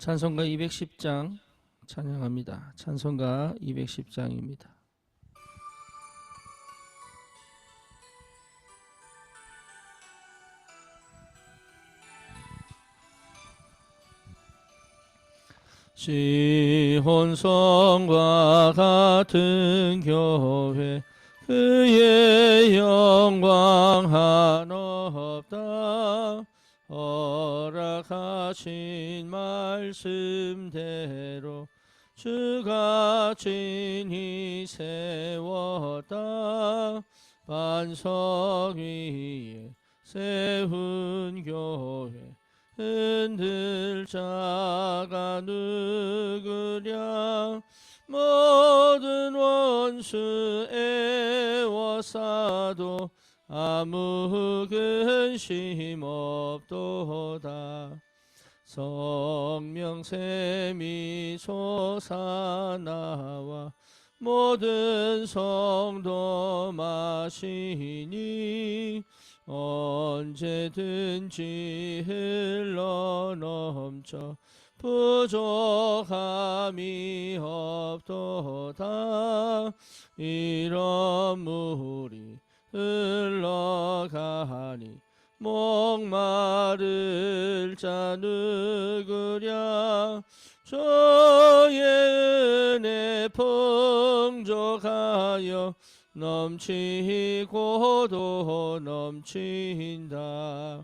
찬송가 210장 찬양합니다. 찬송가 210장입니다. 시온성과 같은 교회 그의 영광 한없다. 허락하신 말씀대로 주가 친히 세웠다. 반석 위에 세운 교회 흔들 자가 누구랴. 모든 원수 애워싸도 아무 근심 없도다. 성령샘이 솟아나와 모든 성도 마시니 언제든지 흘러넘쳐 부족함이 없도다. 이런 물이 흘러가니 목마를 자 누구랴. 주의 은혜 풍족하여 넘치고도 넘친다.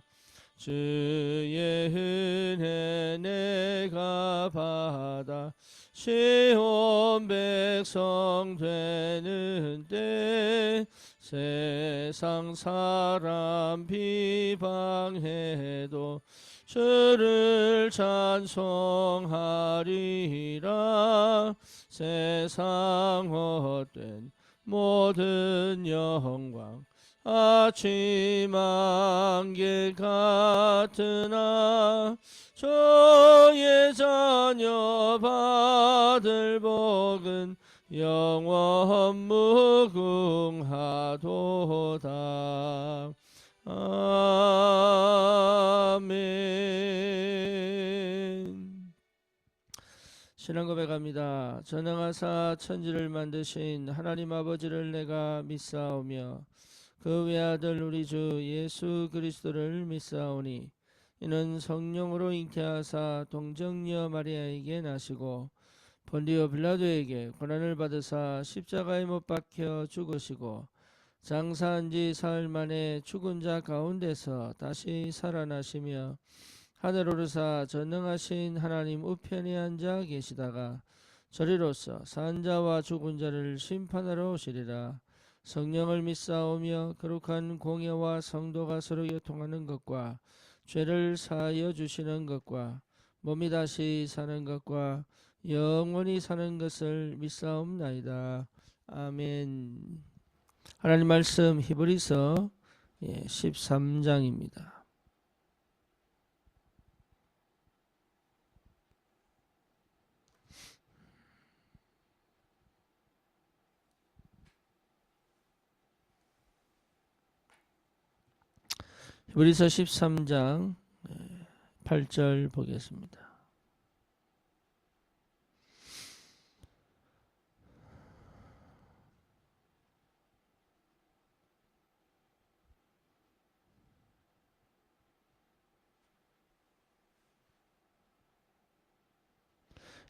주의 은혜 내가 받아 시온 백성 되는 때 세상 사람 비방해도 주를 찬송하리라. 세상 헛된 모든 영광 아침 안개 같으나 저의 자녀 받을 복은 영원 무궁하도다. 아멘. 신앙 고백합니다. 전능하사 천지를 만드신 하나님 아버지를 내가 믿사오며 그 외아들 우리 주 예수 그리스도를 믿사오니 이는 성령으로 잉태하사 동정녀 마리아에게 나시고 본디오 빌라도에게 고난을 받으사 십자가에 못 박혀 죽으시고 장사한 지 사흘 만에 죽은 자 가운데서 다시 살아나시며 하늘 오르사 전능하신 하나님 우편에 앉아 계시다가 저리로서 산 자와 죽은 자를 심판하러 오시리라. 성령을 믿사오며 거룩한 공예와 성도가 서로 교통하는 것과 죄를 사하여 주시는 것과 몸이 다시 사는 것과 영원히 사는 것을 믿사옵나이다. 아멘. 하나님 말씀 히브리서 13장입니다. 히브리서 13장 8절 보겠습니다.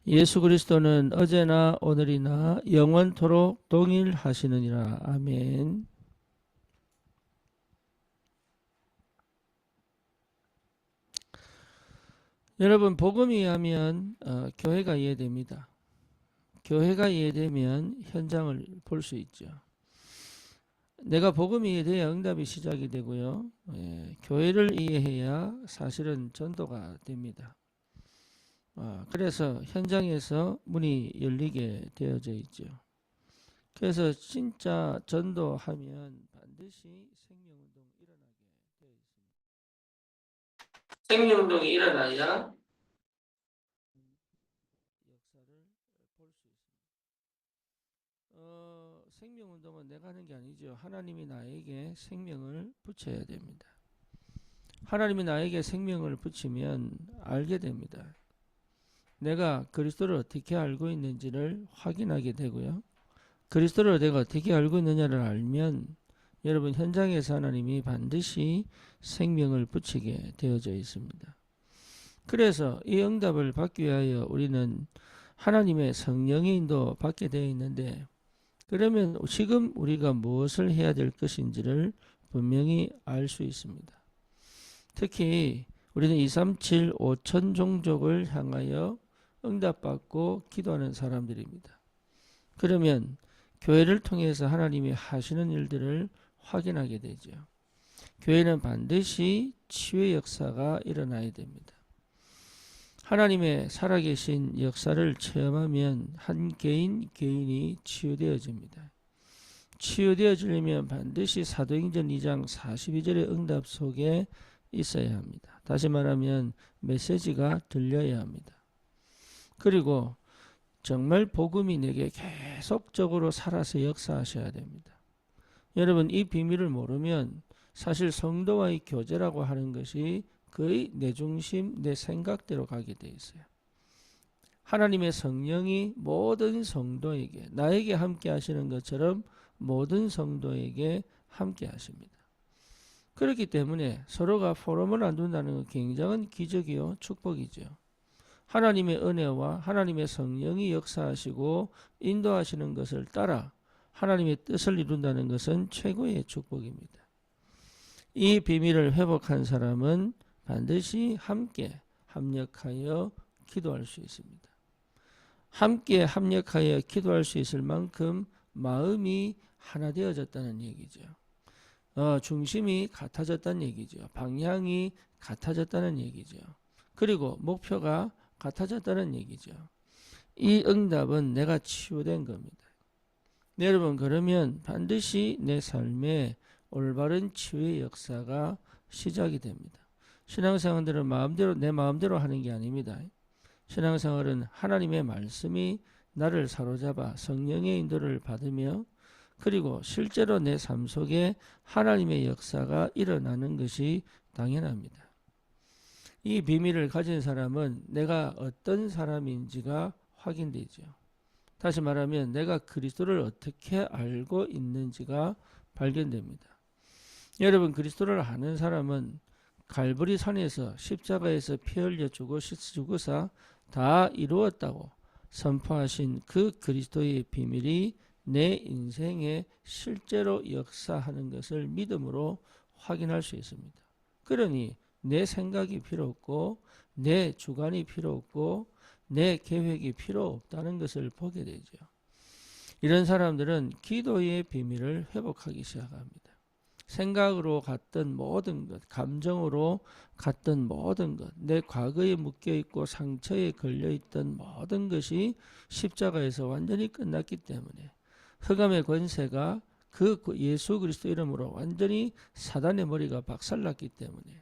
예수 그리스도는 어제나 오늘이나 영원토록 동일하시느니라. 아멘. 여러분, 복음이 하면 교회가 이해됩니다. 교회가 이해되면 현장을 볼 수 있죠. 내가 복음이 이해돼야 응답이 시작이 되고요. 교회를 이해해야 사실은 전도가 됩니다. 그래서 현장에서 문이 열리게 되어져 있죠. 그래서 진짜 전도하면 반드시 생명운동이 일어나게 되어 있습니다. 생명운동이 일어나야 역사를 볼 수 있습니다. 생명운동은 내가 하는 게 아니죠. 하나님이 나에게 생명을 붙여야 됩니다. 하나님이 나에게 생명을 붙이면 알게 됩니다. 내가 그리스도를 어떻게 알고 있는지를 확인하게 되고요. 그리스도를 내가 어떻게 알고 있느냐를 알면 여러분 현장에서 하나님이 반드시 생명을 붙이게 되어져 있습니다. 그래서 이 응답을 받기 위하여 우리는 하나님의 성령의 인도 받게 되어 있는데, 그러면 지금 우리가 무엇을 해야 될 것인지를 분명히 알 수 있습니다. 특히 우리는 237 5천 종족을 향하여 응답받고 기도하는 사람들입니다. 그러면 교회를 통해서 하나님이 하시는 일들을 확인하게 되죠. 교회는 반드시 치유의 역사가 일어나야 됩니다. 하나님의 살아계신 역사를 체험하면 한 개인이 치유되어집니다. 치유되어지려면 반드시 사도행전 2장 42절의 응답 속에 있어야 합니다. 다시 말하면 메시지가 들려야 합니다. 그리고 정말 복음이 내게 계속적으로 살아서 역사하셔야 됩니다. 여러분, 이 비밀을 모르면 사실 성도와의 교제라고 하는 것이 거의 내 중심, 내 생각대로 가게 돼 있어요. 하나님의 성령이 모든 성도에게, 나에게 함께 하시는 것처럼 모든 성도에게 함께 하십니다. 그렇기 때문에 서로가 포럼을 안 둔다는 건 굉장한 기적이요, 축복이죠. 하나님의 은혜와 하나님의 성령이 역사하시고 인도하시는 것을 따라 하나님의 뜻을 이룬다는 것은 최고의 축복입니다. 이 비밀을 회복한 사람은 반드시 함께 합력하여 기도할 수 있습니다. 함께 합력하여 기도할 수 있을 만큼 마음이 하나 되어졌다는 얘기죠. 중심이 같아졌다는 얘기죠. 방향이 같아졌다는 얘기죠. 그리고 목표가 같아졌다는 얘기죠. 이 응답은 내가 치유된 겁니다. 여러분, 그러면 반드시 내 삶에 올바른 치유의 역사가 시작이 됩니다. 신앙생활은 내 마음대로 하는 게 아닙니다. 신앙생활은 하나님의 말씀이 나를 사로잡아 성령의 인도를 받으며, 그리고 실제로 내 삶 속에 하나님의 역사가 일어나는 것이 당연합니다. 이 비밀을 가진 사람은 내가 어떤 사람인지가 확인되죠. 다시 말하면 내가 그리스도를 어떻게 알고 있는지가 발견됩니다. 여러분, 그리스도를 아는 사람은 갈보리 산에서 십자가에서 피 흘려 죽으사 다 이루었다고 선포하신 그 그리스도의 비밀이 내 인생에 실제로 역사하는 것을 믿음으로 확인할 수 있습니다. 그러니 내 생각이 필요 없고 내 주관이 필요 없고 내 계획이 필요 없다는 것을 보게 되죠. 이런 사람들은 기도의 비밀을 회복하기 시작합니다. 생각으로 갔던 모든 것, 감정으로 갔던 모든 것, 내 과거에 묶여있고 상처에 걸려있던 모든 것이 십자가에서 완전히 끝났기 때문에 흑암의 권세가 그 예수 그리스도 이름으로 완전히 사단의 머리가 박살났기 때문에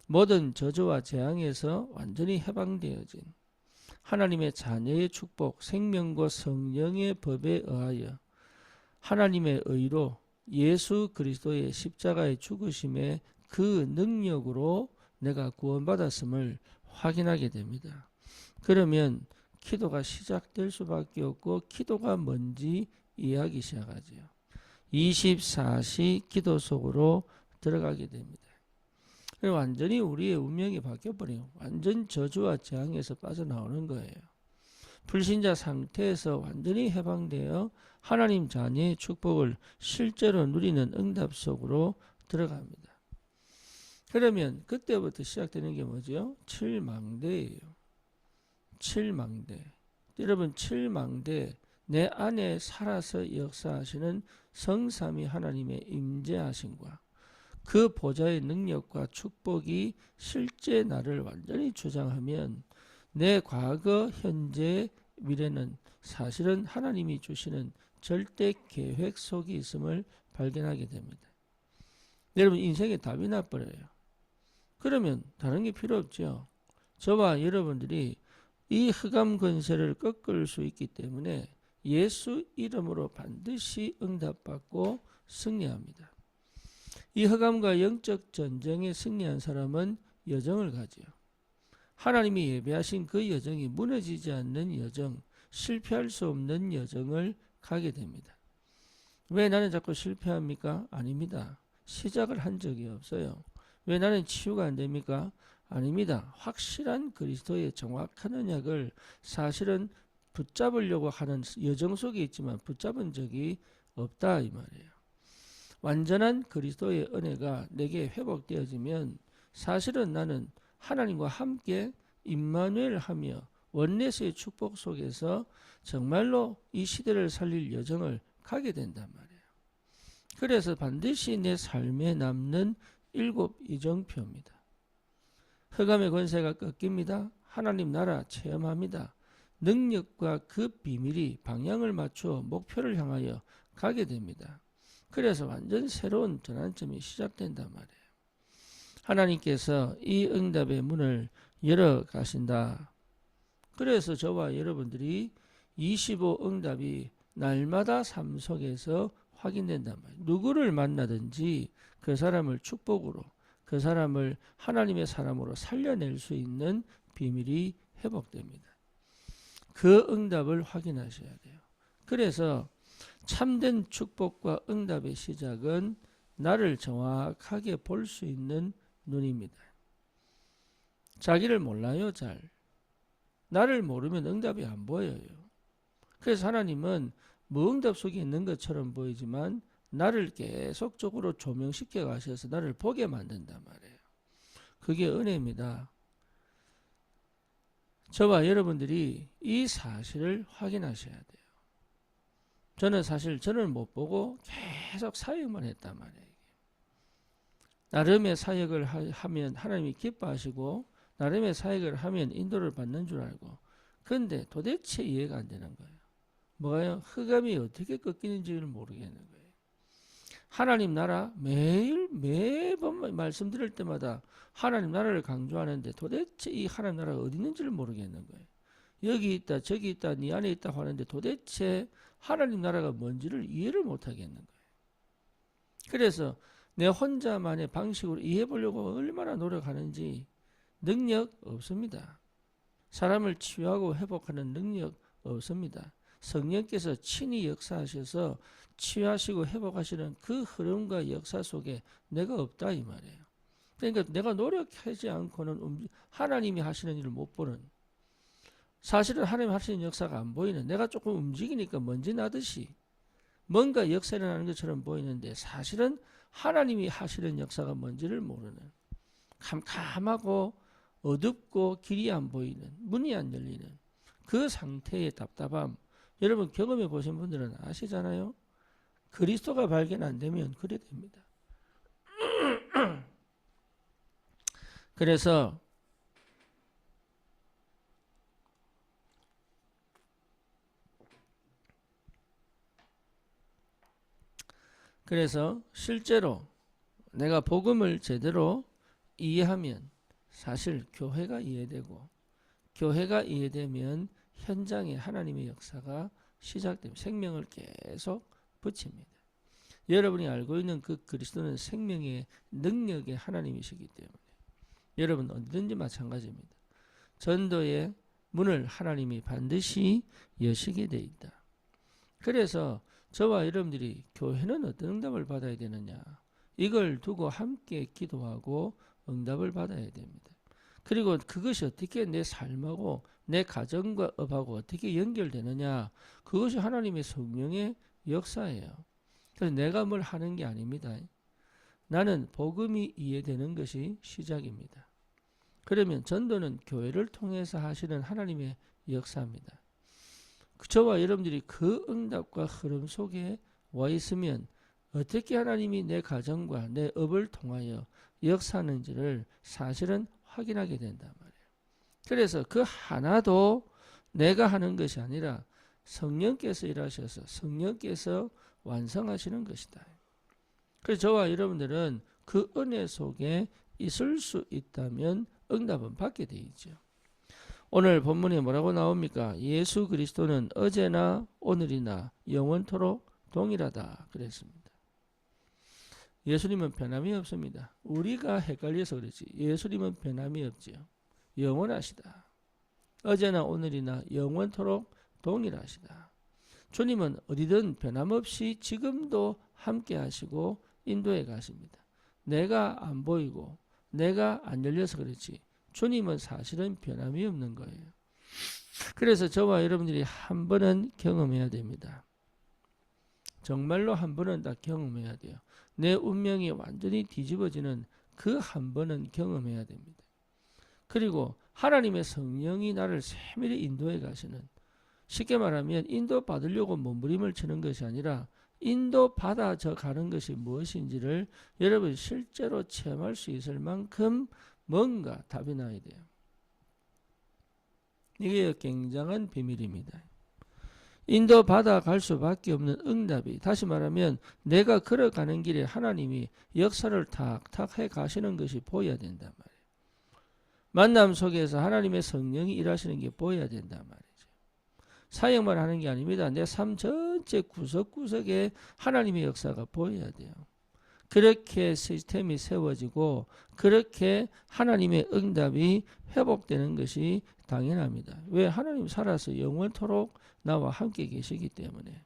모든 저주와 재앙에서 완전히 해방되어진 하나님의 자녀의 축복, 생명과 성령의 법에 의하여 하나님의 의로 예수 그리스도의 십자가의 죽으심의 그 능력으로 내가 구원받았음을 확인하게 됩니다. 그러면 기도가 시작될 수밖에 없고 기도가 뭔지 이해하기 시작하죠. 24시 기도 속으로 들어가게 됩니다. 완전히 우리의 운명이 바뀌어버려요. 완전 저주와 재앙에서 빠져나오는 거예요. 불신자 상태에서 완전히 해방되어 하나님 자녀의 축복을 실제로 누리는 응답 속으로 들어갑니다. 그러면 그때부터 시작되는 게 뭐죠? 칠망대예요. 칠망대. 여러분, 칠망대, 내 안에 살아서 역사하시는 성삼위 하나님의 임재하심과 그 보좌의 능력과 축복이 실제 나를 완전히 주장하면 내 과거, 현재, 미래는 사실은 하나님이 주시는 절대 계획 속에 있음을 발견하게 됩니다. 여러분, 인생에 답이 나버려요. 그러면 다른 게 필요 없죠. 저와 여러분들이 이 흑암 권세를 꺾을 수 있기 때문에 예수 이름으로 반드시 응답받고 승리합니다. 이 흑암과 영적 전쟁에 승리한 사람은 여정을 가지요. 하나님이 예배하신 그 여정이 무너지지 않는 여정, 실패할 수 없는 여정을 가게 됩니다. 왜 나는 자꾸 실패합니까? 아닙니다. 시작을 한 적이 없어요. 왜 나는 치유가 안 됩니까? 아닙니다. 확실한 그리스도의 정확한 언약을 사실은 붙잡으려고 하는 여정 속에 있지만 붙잡은 적이 없다 이 말이에요. 완전한 그리스도의 은혜가 내게 회복되어지면 사실은 나는 하나님과 함께 임마누엘 하며 원내스의 축복 속에서 정말로 이 시대를 살릴 여정을 가게 된단 말이에요. 그래서 반드시 내 삶에 남는 7 이정표입니다. 흑암의 권세가 꺾입니다. 하나님 나라 체험합니다. 능력과 그 비밀이 방향을 맞추어 목표를 향하여 가게 됩니다. 그래서 완전 새로운 전환점이 시작된단 말이에요. 하나님께서 이 응답의 문을 열어 가신다. 그래서 저와 여러분들이 25 응답이 날마다 삶 속에서 확인된단 말이에요. 누구를 만나든지 그 사람을 축복으로, 그 사람을 하나님의 사람으로 살려낼 수 있는 비밀이 회복됩니다. 그 응답을 확인하셔야 돼요. 그래서 참된 축복과 응답의 시작은 나를 정확하게 볼 수 있는 눈입니다. 자기를 몰라요, 잘. 나를 모르면 응답이 안 보여요. 그래서 하나님은 무응답 속에 있는 것처럼 보이지만 나를 계속적으로 조명시켜 가셔서 나를 보게 만든단 말이에요. 그게 은혜입니다. 저와 여러분들이 이 사실을 확인하셔야 돼요. 저는 사실 저는 못 보고 계속 사역만 했단 말이에요. 나름의 사역을 하면 하나님이 기뻐하시고 나름의 사역을 하면 인도를 받는 줄 알고, 그런데 도대체 이해가 안 되는 거예요. 뭐가요? 흑암이 어떻게 꺾이는지를 모르겠는 거예요. 하나님 나라 매번 말씀드릴 때마다 하나님 나라를 강조하는데 도대체 이 하나님 나라가 어디 있는지를 모르겠는 거예요. 여기 있다 저기 있다 네 안에 있다고 하는데 도대체 하나님 나라가 뭔지를 이해를 못하겠는 거예요. 그래서 내 혼자만의 방식으로 이해해 보려고 얼마나 노력하는지 능력 없습니다. 사람을 치유하고 회복하는 능력 없습니다. 성령께서 친히 역사하셔서 치유하시고 회복하시는 그 흐름과 역사 속에 내가 없다 이 말이에요. 그러니까 내가 노력하지 않고는 하나님이 하시는 일을 못 보는, 사실은 하나님 하시는 역사가 안 보이는, 내가 조금 움직이니까 먼지 나듯이 뭔가 역사 일어나는 것처럼 보이는데 사실은 하나님이 하시는 역사가 뭔지를 모르는, 캄캄하고 어둡고 길이 안 보이는, 문이 안 열리는 그 상태의 답답함, 여러분 경험해 보신 분들은 아시잖아요. 그리스도가 발견 안 되면 그래 됩니다. 그래서 실제로 내가 복음을 제대로 이해하면 사실 교회가 이해되고, 교회가 이해되면 현장에 하나님의 역사가 시작됩니다. 생명을 계속 붙입니다. 여러분이 알고 있는 그 그리스도는 생명의 능력의 하나님이시기 때문에 여러분 어디든지 마찬가지입니다. 전도의 문을 하나님이 반드시 여시게 돼 있다. 그래서 저와 여러분들이 교회는 어떤 응답을 받아야 되느냐, 이걸 두고 함께 기도하고 응답을 받아야 됩니다. 그리고 그것이 어떻게 내 삶하고 내 가정과 업하고 어떻게 연결되느냐, 그것이 하나님의 성령의 역사예요. 그래서 내가 뭘 하는 게 아닙니다. 나는 복음이 이해되는 것이 시작입니다. 그러면 전도는 교회를 통해서 하시는 하나님의 역사입니다. 저와 여러분들이 그 응답과 흐름 속에 와 있으면 어떻게 하나님이 내 가정과 내 업을 통하여 역사하는지를 사실은 확인하게 된단 말이에요. 그래서 그 하나도 내가 하는 것이 아니라 성령께서 일하셔서 성령께서 완성하시는 것이다. 그래서 저와 여러분들은 그 은혜 속에 있을 수 있다면 응답은 받게 되어 있죠. 오늘 본문에 뭐라고 나옵니까? 예수 그리스도는 어제나 오늘이나 영원토록 동일하다 그랬습니다. 예수님은 변함이 없습니다. 우리가 헷갈려서 그렇지 예수님은 변함이 없지요. 영원하시다. 어제나 오늘이나 영원토록 동일하시다. 주님은 어디든 변함없이 지금도 함께 하시고 인도해 가십니다. 내가 안 보이고 내가 안 열려서 그렇지 주님은 사실은 변함이 없는 거예요. 그래서 저와 여러분들이 한 번은 경험해야 됩니다. 정말로 한 번은 다 경험해야 돼요. 내 운명이 완전히 뒤집어지는 그 한 번은 경험해야 됩니다. 그리고 하나님의 성령이 나를 세밀히 인도해 가시는, 쉽게 말하면 인도 받으려고 몸부림을 치는 것이 아니라 인도 받아져 가는 것이 무엇인지를 여러분 실제로 체험할 수 있을 만큼 뭔가 답이 나야 돼요. 이게 굉장한 비밀입니다. 인도 받아 갈 수밖에 없는 응답이, 다시 말하면 내가 걸어가는 길에 하나님이 역사를 탁탁 해 가시는 것이 보여야 된단 말이에요. 만남 속에서 하나님의 성령이 일하시는 게 보여야 된단 말이죠. 사역만 하는 게 아닙니다. 내 삶 전체 구석구석에 하나님의 역사가 보여야 돼요. 그렇게 시스템이 세워지고 그렇게 하나님의 응답이 회복되는 것이 당연합니다. 왜? 하나님 살아서 영원토록 나와 함께 계시기 때문에.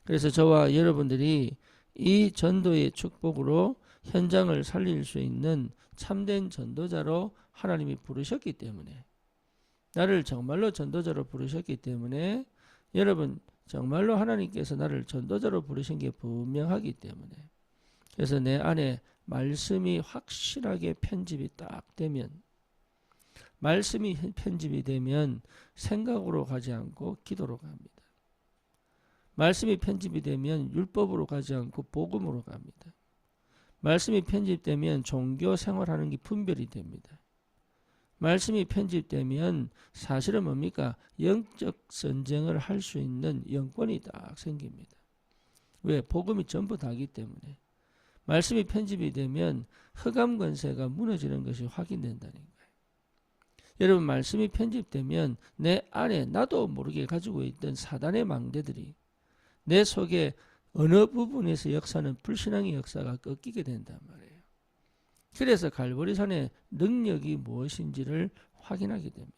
그래서 저와 여러분들이 이 전도의 축복으로 현장을 살릴 수 있는 참된 전도자로 하나님이 부르셨기 때문에, 나를 정말로 전도자로 부르셨기 때문에, 여러분 정말로 하나님께서 나를 전도자로 부르신 게 분명하기 때문에, 그래서 내 안에 말씀이 확실하게 편집이 딱 되면, 말씀이 편집이 되면 생각으로 가지 않고 기도로 갑니다. 말씀이 편집이 되면 율법으로 가지 않고 복음으로 갑니다. 말씀이 편집되면 종교 생활하는 게 분별이 됩니다. 말씀이 편집되면 사실은 뭡니까? 영적 전쟁을 할 수 있는 영권이 딱 생깁니다. 왜? 복음이 전부 다기 때문에. 말씀이 편집이 되면 흑암 권세가 무너지는 것이 확인된다는 거예요. 여러분, 말씀이 편집되면 내 안에 나도 모르게 가지고 있던 사단의 망대들이 내 속에 어느 부분에서 역사는 불신앙의 역사가 꺾이게 된단 말이에요. 그래서 갈보리산의 능력이 무엇인지를 확인하게 됩니다.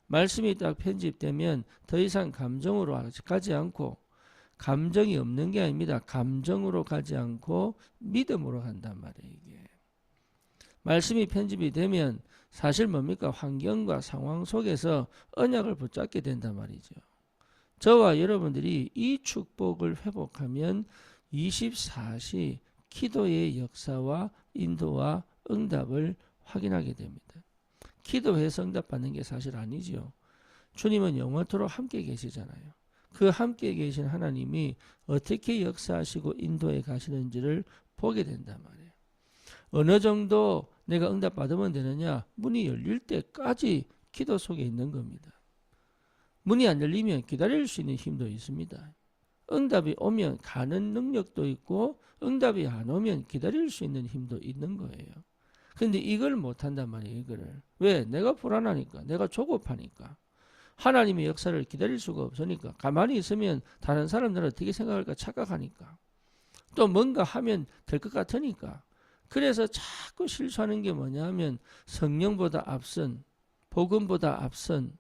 말씀이 딱 편집되면 더 이상 감정으로 가지 않고, 감정이 없는 게 아닙니다. 감정으로 가지 않고 믿음으로 간단 말이에요. 이게. 말씀이 편집이 되면 사실 뭡니까? 환경과 상황 속에서 언약을 붙잡게 된단 말이죠. 저와 여러분들이 이 축복을 회복하면 24시 기도의 역사와 인도와 응답을 확인하게 됩니다. 기도해서 응답받는 게 사실 아니죠. 주님은 영원토록 함께 계시잖아요. 그 함께 계신 하나님이 어떻게 역사하시고 인도해 가시는지를 보게 된단 말이에요. 어느 정도 내가 응답받으면 되느냐? 문이 열릴 때까지 기도 속에 있는 겁니다. 문이 안 열리면 기다릴 수 있는 힘도 있습니다. 응답이 오면 가는 능력도 있고, 응답이 안 오면 기다릴 수 있는 힘도 있는 거예요. 그런데 이걸 못한단 말이에요. 이거를. 왜? 내가 불안하니까, 내가 조급하니까, 하나님의 역사를 기다릴 수가 없으니까, 가만히 있으면 다른 사람들은 어떻게 생각할까 착각하니까, 또 뭔가 하면 될 것 같으니까. 그래서 자꾸 실수하는 게 뭐냐 하면 성령보다 앞선, 복음보다 앞선,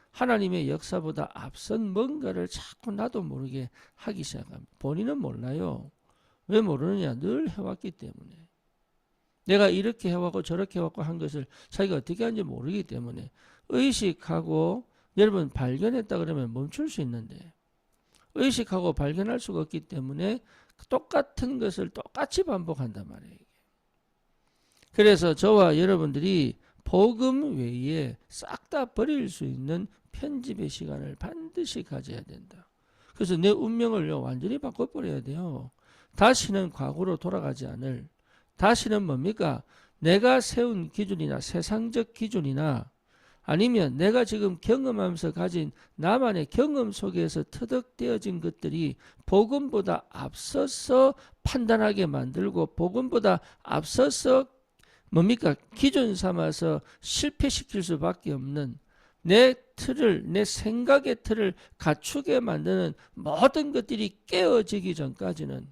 하나님의 역사보다 앞선 뭔가를 자꾸 나도 모르게 하기 시작합니다. 본인은 몰라요. 왜 모르느냐? 늘 해왔기 때문에. 내가 이렇게 해왔고 저렇게 해왔고 한 것을 자기가 어떻게 하는지 모르기 때문에. 의식하고 여러분 발견했다 그러면 멈출 수 있는데, 의식하고 발견할 수가 없기 때문에 똑같은 것을 똑같이 반복한단 말이에요. 그래서 저와 여러분들이 복음 외에 싹 다 버릴 수 있는 편집의 시간을 반드시 가져야 된다. 그래서 내 운명을 완전히 바꿔버려야 돼요. 다시는 과거로 돌아가지 않을, 다시는 뭡니까? 내가 세운 기준이나 세상적 기준이나 아니면 내가 지금 경험하면서 가진 나만의 경험 속에서 터득되어진 것들이 복음보다 앞서서 판단하게 만들고, 복음보다 앞서서 뭡니까? 기준 삼아서 실패시킬 수밖에 없는 내 틀을, 내 생각의 틀을 갖추게 만드는 모든 것들이 깨어지기 전까지는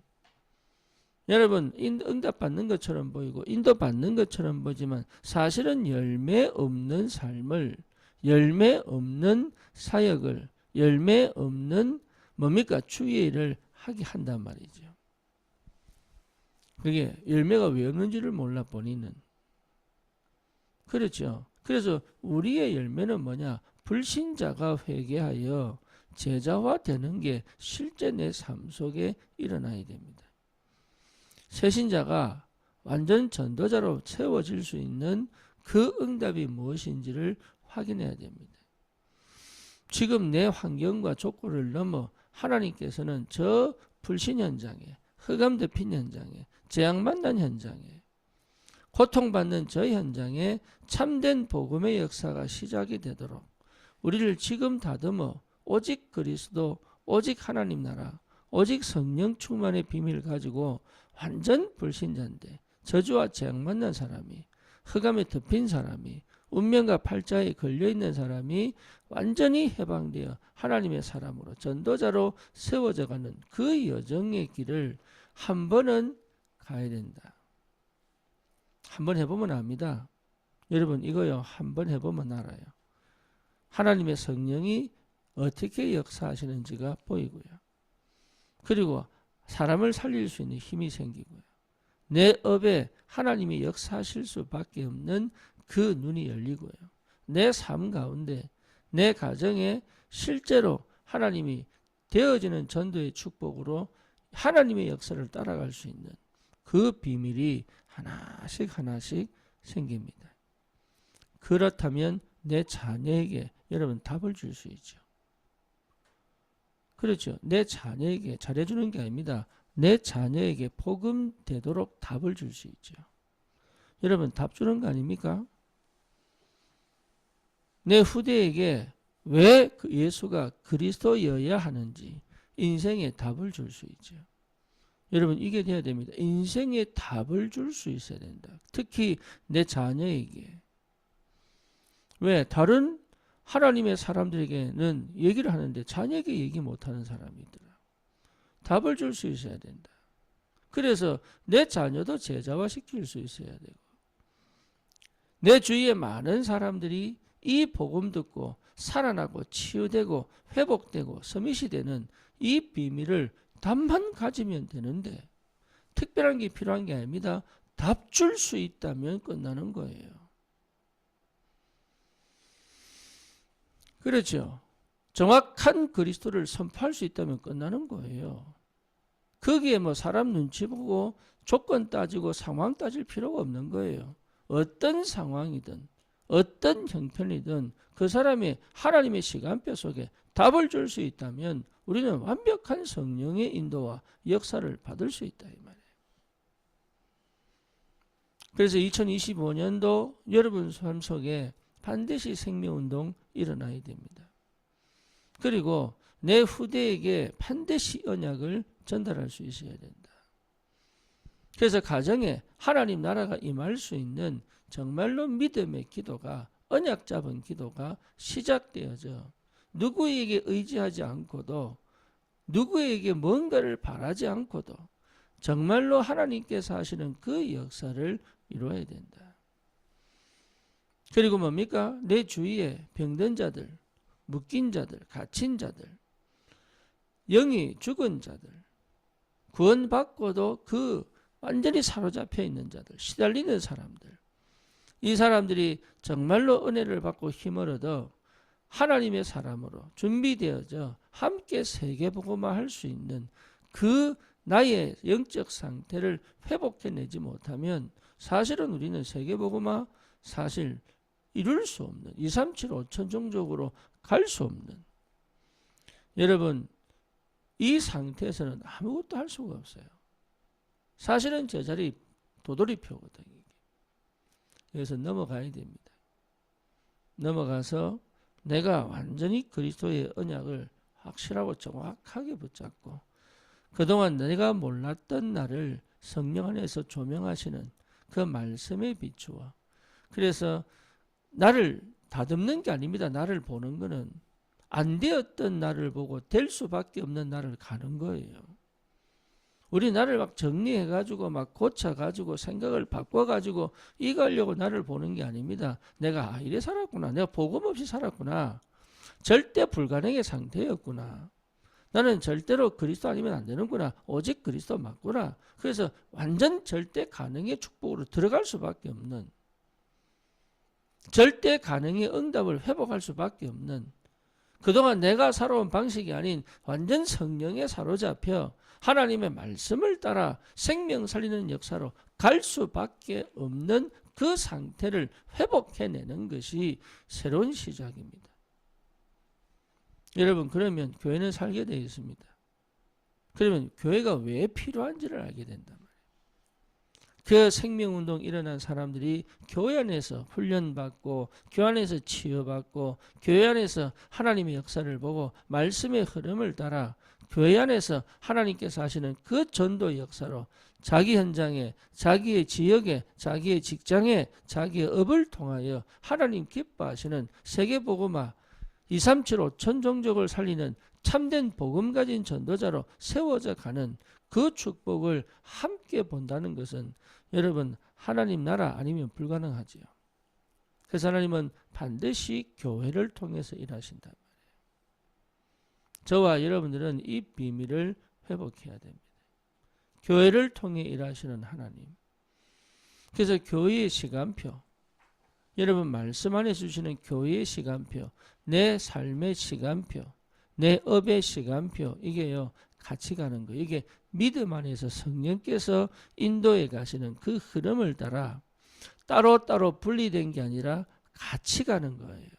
여러분 응답받는 것처럼 보이고 인도받는 것처럼 보지만 사실은 열매 없는 삶을, 열매 없는 사역을, 열매 없는 뭡니까? 주의 일을 하게 한단 말이죠. 그게 열매가 왜 없는지를 몰라 본인은. 그렇죠. 그래서 우리의 열매는 뭐냐? 불신자가 회개하여 제자화 되는 게 실제 내 삶 속에 일어나야 됩니다. 새신자가 완전 전도자로 채워질 수 있는 그 응답이 무엇인지를 확인해야 됩니다. 지금 내 환경과 조건을 넘어 하나님께서는 저 불신 현장에, 흑암 덮인 현장에, 재앙 만난 현장에, 고통받는 저 현장에 참된 복음의 역사가 시작이 되도록 우리를 지금 다듬어 오직 그리스도, 오직 하나님 나라, 오직 성령 충만의 비밀을 가지고 완전 불신자인데 저주와 재앙 만난 사람이, 흑암에 덮인 사람이, 운명과 팔자에 걸려있는 사람이 완전히 해방되어 하나님의 사람으로 전도자로 세워져가는 그 여정의 길을 한 번은 가야 된다. 한번 해보면 압니다. 여러분 이거요, 한번 해보면 알아요. 하나님의 성령이 어떻게 역사하시는지가 보이고요. 그리고 사람을 살릴 수 있는 힘이 생기고요. 내 업에 하나님이 역사하실 수밖에 없는 그 눈이 열리고요. 내 삶 가운데, 내 가정에 실제로 하나님이 되어지는 전도의 축복으로 하나님의 역사를 따라갈 수 있는 그 비밀이 하나씩 하나씩 생깁니다. 그렇다면 내 자녀에게 여러분 답을 줄 수 있죠. 그렇죠. 내 자녀에게 잘해주는 게 아닙니다. 내 자녀에게 복음 되도록 답을 줄 수 있죠. 여러분 답 주는 거 아닙니까? 내 후대에게 왜 예수가 그리스도여야 하는지 인생의 답을 줄 수 있죠. 여러분 이게 돼야 됩니다. 인생의 답을 줄 수 있어야 된다. 특히 내 자녀에게. 왜? 다른 하나님의 사람들에게는 얘기를 하는데 자녀에게 얘기 못하는 사람이 있더라. 답을 줄 수 있어야 된다. 그래서 내 자녀도 제자화 시킬 수 있어야 되고 내 주위에 많은 사람들이 이 복음 듣고 살아나고 치유되고 회복되고 서밋이 되는 이 비밀을 답만 가지면 되는데 특별한 게 필요한 게 아닙니다. 답 줄 수 있다면 끝나는 거예요. 그렇죠. 정확한 그리스도를 선포할 수 있다면 끝나는 거예요. 거기에 뭐 사람 눈치 보고 조건 따지고 상황 따질 필요가 없는 거예요. 어떤 상황이든 어떤 형편이든 그 사람이 하나님의 시간표 속에 답을 줄 수 있다면 우리는 완벽한 성령의 인도와 역사를 받을 수 있다 이 말이에요. 그래서 2025년도 여러분 삶 속에 반드시 생명운동 일어나야 됩니다. 그리고 내 후대에게 반드시 언약을 전달할 수 있어야 된다. 그래서 가정에 하나님 나라가 임할 수 있는 정말로 믿음의 기도가, 언약 잡은 기도가 시작되어져 누구에게 의지하지 않고도 누구에게 뭔가를 바라지 않고도 정말로 하나님께서 하시는 그 역사를 이루어야 된다. 그리고 뭡니까? 내 주위에 병든 자들, 묶인 자들, 갇힌 자들, 영이 죽은 자들, 구원받고도 그 완전히 사로잡혀 있는 자들, 시달리는 사람들, 이 사람들이 정말로 은혜를 받고 힘을 얻어 하나님의 사람으로 준비되어져 함께 세계복음화 할 수 있는 그 나의 영적 상태를 회복해내지 못하면 사실은 우리는 세계복음화 사실 이룰 수 없는 2, 3, 7, 5천 종족으로 갈 수 없는 여러분 이 상태에서는 아무것도 할 수가 없어요. 사실은 제자리 도돌이표거든요. 그래서 넘어가야 됩니다. 넘어가서 내가 완전히 그리스도의 언약을 확실하고 정확하게 붙잡고 그동안 내가 몰랐던 나를 성령 안에서 조명하시는 그 말씀에 비추어 그래서 나를 다듬는 게 아닙니다. 나를 보는 거는 안 되었던 나를 보고 될 수밖에 없는 나를 가는 거예요. 우리 나를 막 정리해가지고 막 고쳐가지고 생각을 바꿔가지고 이거 하려고 나를 보는 게 아닙니다. 내가 이래 살았구나. 내가 복음 없이 살았구나. 절대 불가능의 상태였구나. 나는 절대로 그리스도 아니면 안 되는구나. 오직 그리스도 맞구나. 그래서 완전 절대 가능의 축복으로 들어갈 수밖에 없는, 절대 가능의 응답을 회복할 수밖에 없는, 그동안 내가 살아온 방식이 아닌 완전 성령에 사로잡혀 하나님의 말씀을 따라 생명 살리는 역사로 갈 수밖에 없는 그 상태를 회복해내는 것이 새로운 시작입니다. 여러분, 그러면 교회는 살게 되어 있습니다. 그러면 교회가 왜 필요한지를 알게 된단 말이에요. 그 생명운동 일어난 사람들이 교회 안에서 훈련받고 교회 안에서 치유받고 교회 안에서 하나님의 역사를 보고 말씀의 흐름을 따라 교회 안에서 하나님께서 하시는 그 전도 역사로 자기 현장에, 자기의 지역에, 자기의 직장에, 자기의 업을 통하여 하나님 기뻐하시는 세계복음화 237 5천 종족을 살리는 참된 복음 가진 전도자로 세워져 가는 그 축복을 함께 본다는 것은 여러분 하나님 나라 아니면 불가능하지요. 그래서 하나님은 반드시 교회를 통해서 일하신단 말이에요. 저와 여러분들은 이 비밀을 회복해야 됩니다. 교회를 통해 일하시는 하나님. 그래서 교회의 시간표, 여러분 말씀 안에 주시는 교회의 시간표, 내 삶의 시간표, 내 업의 시간표, 이게요 같이 가는 거예요. 이게 믿음 안에서 성령께서 인도해 가시는 그 흐름을 따라 따로따로 분리된 게 아니라 같이 가는 거예요.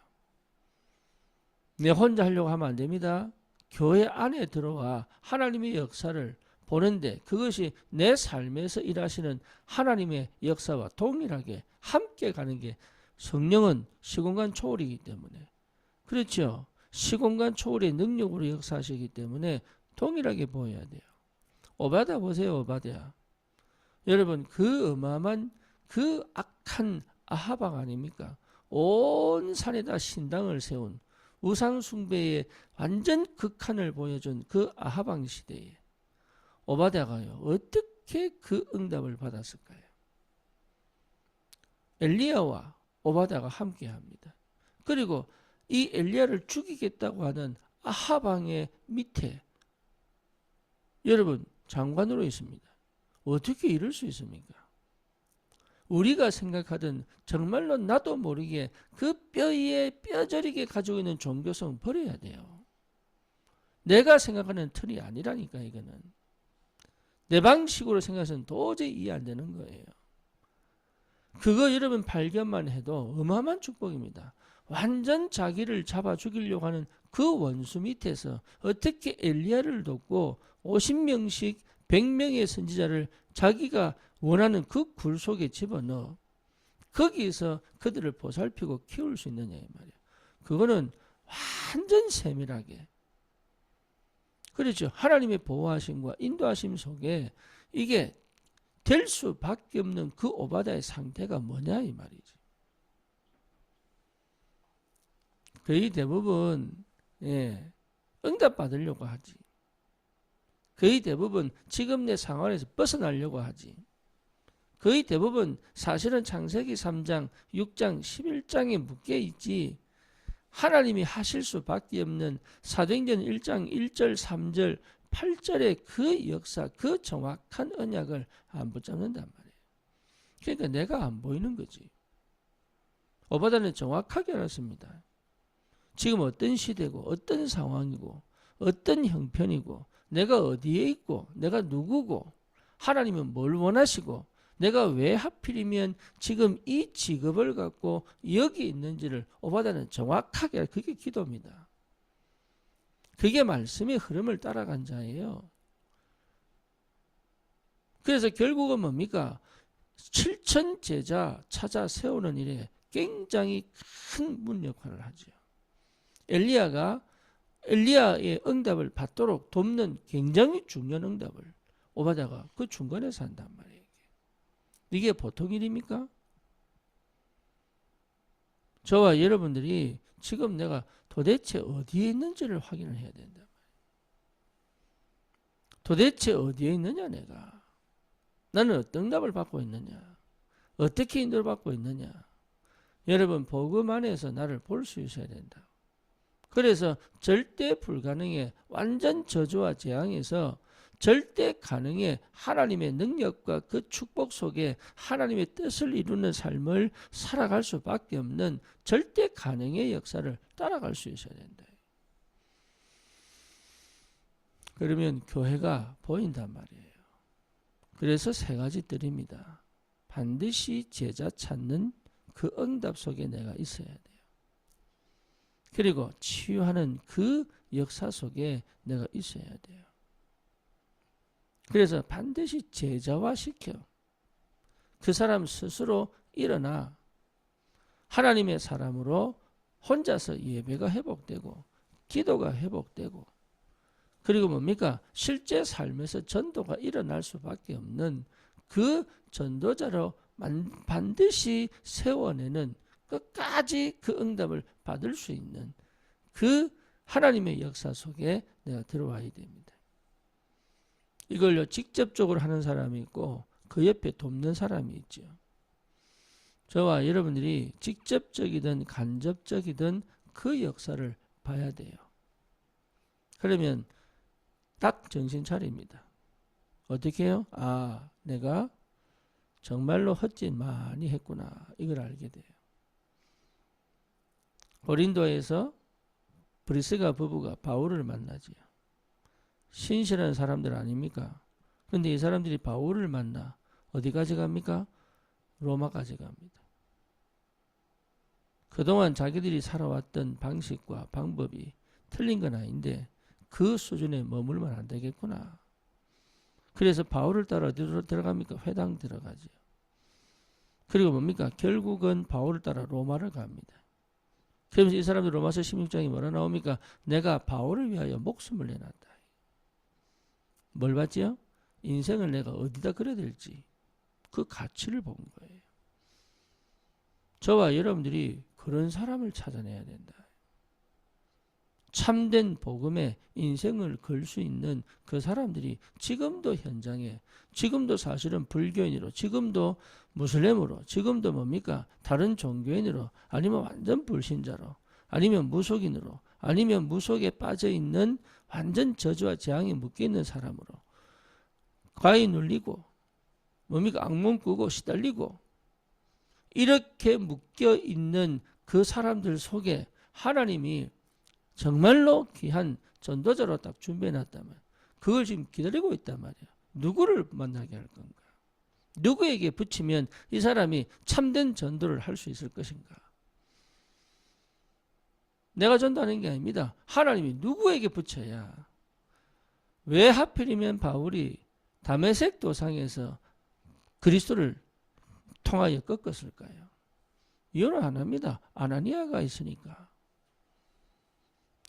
내 혼자 하려고 하면 안 됩니다. 교회 안에 들어와 하나님의 역사를 보는데 그것이 내 삶에서 일하시는 하나님의 역사와 동일하게 함께 가는 게, 성령은 시공간 초월이기 때문에, 그렇죠. 시공간 초월의 능력으로 역사하시기 때문에 동일하게 보여야 돼요. 오바댜 보세요. 오바댜. 여러분 그 어마어마한 그 악한 아하방 아닙니까? 온 산에다 신당을 세운 우상 숭배의 완전 극한을 보여준 그 아하방 시대에 오바댜가요 어떻게 그 응답을 받았을까요? 엘리야와 오바댜가 함께합니다. 그리고 이 엘리야를 죽이겠다고 하는 아하방의 밑에 여러분 장관으로 있습니다. 어떻게 이럴 수 있습니까? 우리가 생각하던 정말로 나도 모르게 그 뼈에 뼈저리게 가지고 있는 종교성 버려야 돼요. 내가 생각하는 틀이 아니라니까. 이거는 내 방식으로 생각해서는 도저히 이해 안 되는 거예요. 그거 여러분 발견만 해도 어마어마한 축복입니다. 완전 자기를 잡아 죽이려고 하는 그 원수 밑에서 어떻게 엘리야를 돕고 50명씩 100명의 선지자를 자기가 원하는 그 굴 속에 집어넣어 거기에서 그들을 보살피고 키울 수 있느냐 이 말이에요. 그거는 완전 세밀하게, 그렇죠. 하나님의 보호하심과 인도하심 속에 이게 될 수밖에 없는 그 오바댜의 상태가 뭐냐 이 말이지. 거의 대부분 응답 받으려고 하지. 거의 대부분 지금 내 상황에서 벗어나려고 하지. 거의 대부분 사실은 창세기 3장, 6장, 11장에 묶여있지 하나님이 하실 수밖에 없는 사도행전 1장 1절, 3절, 8절의 그 역사, 그 정확한 언약을 안 붙잡는단 말이에요. 그러니까 내가 안 보이는 거지. 오바댜는 정확하게 알았습니다. 지금 어떤 시대고 어떤 상황이고 어떤 형편이고 내가 어디에 있고 내가 누구고 하나님은 뭘 원하시고 내가 왜 하필이면 지금 이 직업을 갖고 여기 있는지를 오바댜는 정확하게, 그게 기도입니다. 그게 말씀의 흐름을 따라간 자예요. 그래서 결국은 뭡니까? 7천 제자 찾아 세우는 일에 굉장히 큰 문 역할을 하죠. 엘리야가 엘리야의 응답을 받도록 돕는 굉장히 중요한 응답을 오바댜가 그 중간에서 한단 말이에요. 이게 보통 일입니까? 저와 여러분들이 지금 내가 도대체 어디에 있는지를 확인을 해야 된다. 도대체 어디에 있느냐 내가? 나는 어떤 답을 받고 있느냐? 어떻게 인도를 받고 있느냐? 여러분 복음 안에서 나를 볼 수 있어야 된다. 그래서 절대 불가능의 완전 저주와 재앙에서 절대 가능의 하나님의 능력과 그 축복 속에 하나님의 뜻을 이루는 삶을 살아갈 수밖에 없는 절대 가능의 역사를 따라갈 수 있어야 된다. 그러면 교회가 보인단 말이에요. 그래서 세 가지 드립니다. 반드시 제자 찾는 그 응답 속에 내가 있어야 돼요. 그리고 치유하는 그 역사 속에 내가 있어야 돼요. 그래서 반드시 제자화시켜 그 사람 스스로 일어나 하나님의 사람으로 혼자서 예배가 회복되고 기도가 회복되고 그리고 뭡니까? 실제 삶에서 전도가 일어날 수밖에 없는 그 전도자로 반드시 세워내는 끝까지 그 응답을 받을 수 있는 그 하나님의 역사 속에 내가 들어와야 됩니다. 이걸요 직접적으로 하는 사람이 있고 그 옆에 돕는 사람이 있죠. 저와 여러분들이 직접적이든 간접적이든 그 역사를 봐야 돼요. 그러면 딱 정신 차립니다. 어떻게 해요? 아, 내가 정말로 헛짓 많이 했구나. 이걸 알게 돼요. 고린도에서 브리스가 부부가 바울을 만나지요. 신실한 사람들 아닙니까? 근데 이 사람들이 바울을 만나 어디까지 갑니까? 로마까지 갑니다. 그동안 자기들이 살아왔던 방식과 방법이 틀린 건 아닌데 그 수준에 머물면 안 되겠구나. 그래서 바울을 따라 어디로 들어갑니까? 회당 들어가죠. 그리고 뭡니까? 결국은 바울을 따라 로마를 갑니다. 그러면서 이 사람들 로마서 16장이 뭐라 나옵니까? 내가 바울을 위하여 목숨을 내놨다. 뭘 봤지요? 인생을 내가 어디다 그려야 될지 그 가치를 본 거예요. 저와 여러분들이 그런 사람을 찾아내야 된다. 참된 복음에 인생을 걸 수 있는 그 사람들이 지금도 현장에, 지금도 사실은 불교인으로, 지금도 무슬림으로, 지금도 뭡니까? 다른 종교인으로, 아니면 완전 불신자로, 아니면 무속인으로, 아니면 무속에 빠져있는 완전 저주와 재앙에 묶여있는 사람으로 과히 눌리고 뭡니까? 악몽 꾸고 시달리고 이렇게 묶여있는 그 사람들 속에 하나님이 정말로 귀한 전도자로 딱 준비해놨다면 그걸 지금 기다리고 있단 말이야. 누구를 만나게 할 건가? 누구에게 붙이면 이 사람이 참된 전도를 할 수 있을 것인가? 내가 전도하는 게 아닙니다. 하나님이 누구에게 붙여야. 왜 하필이면 바울이 다메섹 도상에서 그리스도를 통하여 꺾었을까요? 이유는 안 합니다. 아나니아가 있으니까.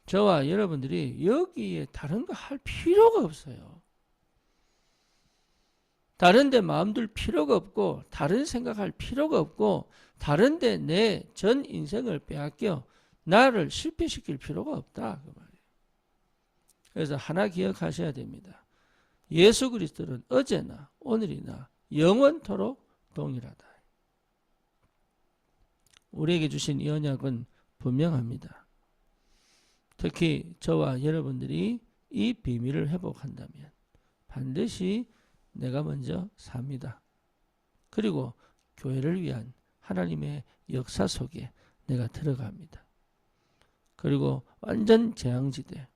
저와 여러분들이 여기에 다른 거 할 필요가 없어요. 다른 데 마음 둘 필요가 없고 다른 생각할 필요가 없고 다른 데 내 전 인생을 빼앗겨 나를 실패시킬 필요가 없다. 그 말이에요. 그래서 하나 기억하셔야 됩니다. 예수 그리스도는 어제나 오늘이나 영원토록 동일하다. 우리에게 주신 이 언약은 분명합니다. 특히 저와 여러분들이 이 비밀을 회복한다면 반드시 내가 먼저 삽니다. 그리고 교회를 위한 하나님의 역사 속에 내가 들어갑니다. 그리고 완전 재앙지대,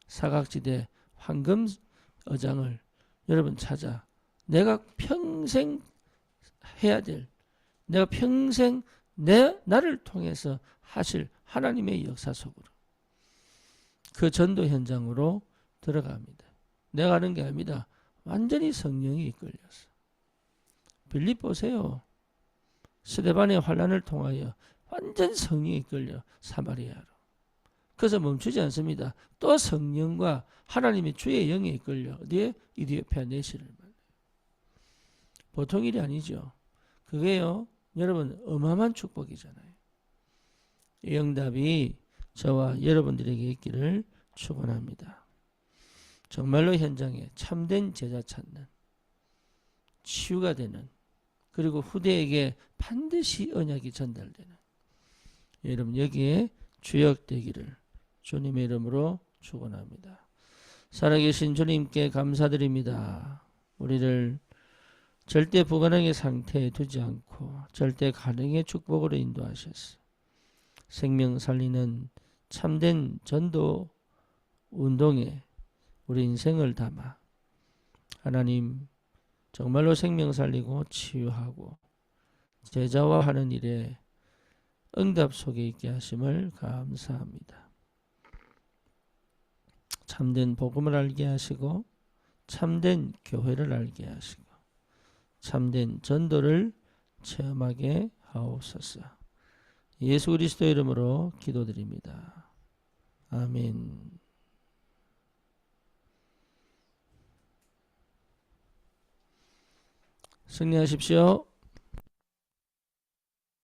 사각지대, 황금어장을 여러분 찾아 내가 평생 해야 될, 내가 평생 나를 통해서 하실 하나님의 역사 속으로 그 전도 현장으로 들어갑니다. 내가 하는 게 아닙니다. 완전히 성령이 이끌려서. 빌립 보세요. 스데반의 환란을 통하여 완전 성령이 이끌려 사마리아로. 그래서 멈추지 않습니다. 또 성령과 하나님의 주의 영에 이끌려 어디에? 이디오피아 내시를 만나요. 보통 일이 아니죠. 그게요. 여러분 어마어마한 축복이잖아요. 이 응답이 저와 여러분들에게 있기를 축원합니다. 정말로 현장에 참된 제자 찾는, 치유가 되는, 그리고 후대에게 반드시 언약이 전달되는, 여러분 여기에 주역되기를 주님의 이름으로 축원합니다. 살아계신 주님께 감사드립니다. 우리를 절대 불가능의 상태에 두지 않고 절대 가능의 축복으로 인도하셨어. 생명 살리는 참된 전도 운동에 우리 인생을 담아 하나님 정말로 생명 살리고 치유하고 제자화 하는 일에 응답 속에 있게 하심을 감사합니다. 참된 복음을 알게 하시고 참된 교회를 알게 하시고 참된 전도를 체험하게 하옵소서. 예수 그리스도 이름으로 기도드립니다. 아멘. 승리하십시오.